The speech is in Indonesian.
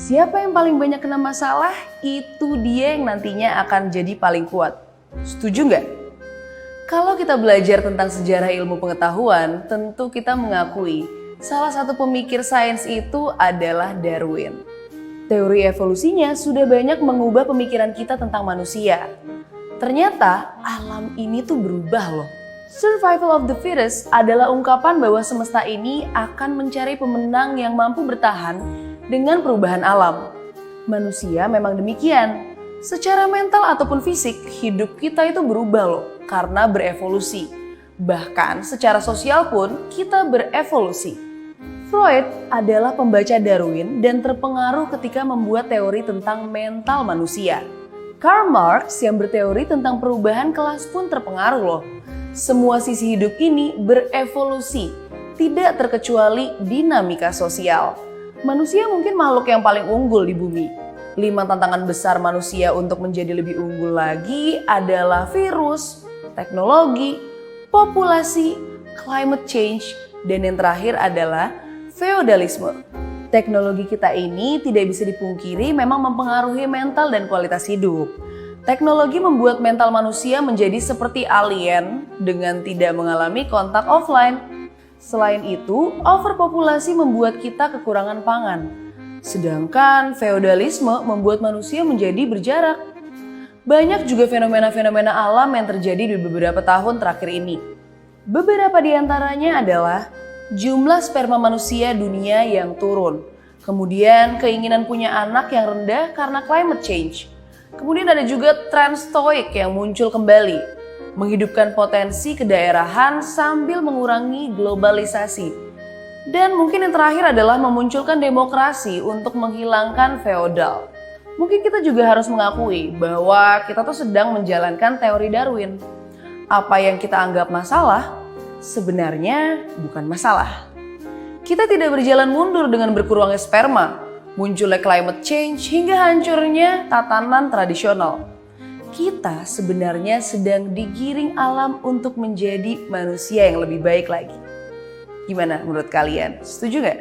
Siapa yang paling banyak kena masalah, itu dia yang nantinya akan jadi paling kuat. Setuju nggak? Kalau kita belajar tentang sejarah ilmu pengetahuan, tentu kita mengakui salah satu pemikir sains itu adalah Darwin. Teori evolusinya sudah banyak mengubah pemikiran kita tentang manusia. Ternyata alam ini tuh berubah loh. Survival of the fittest adalah ungkapan bahwa semesta ini akan mencari pemenang yang mampu bertahan dengan perubahan alam. Manusia memang demikian. Secara mental ataupun fisik, hidup kita itu berubah loh karena berevolusi. Bahkan secara sosial pun kita berevolusi. Freud adalah pembaca Darwin dan terpengaruh ketika membuat teori tentang mental manusia. Karl Marx yang berteori tentang perubahan kelas pun terpengaruh loh. Semua sisi hidup ini berevolusi, tidak terkecuali dinamika sosial. Manusia mungkin makhluk yang paling unggul di bumi. 5 tantangan besar manusia untuk menjadi lebih unggul lagi adalah virus, teknologi, populasi, climate change, dan yang terakhir adalah feodalisme. Teknologi kita ini tidak bisa dipungkiri memang mempengaruhi mental dan kualitas hidup. Teknologi membuat mental manusia menjadi seperti alien dengan tidak mengalami kontak offline. Selain itu, overpopulasi membuat kita kekurangan pangan. Sedangkan feodalisme membuat manusia menjadi berjarak. Banyak juga fenomena-fenomena alam yang terjadi di beberapa tahun terakhir ini. Beberapa di antaranya adalah jumlah sperma manusia dunia yang turun. Kemudian keinginan punya anak yang rendah karena climate change. Kemudian ada juga tren stoik yang muncul kembali, menghidupkan potensi kedaerahan sambil mengurangi globalisasi. Dan mungkin yang terakhir adalah memunculkan demokrasi untuk menghilangkan feodal. Mungkin kita juga harus mengakui bahwa kita tuh sedang menjalankan teori Darwin. Apa yang kita anggap masalah, sebenarnya bukan masalah. Kita tidak berjalan mundur dengan berkurangnya sperma, munculnya climate change, hingga hancurnya tatanan tradisional. Kita sebenarnya sedang digiring alam untuk menjadi manusia yang lebih baik lagi. Gimana menurut kalian? Setuju nggak?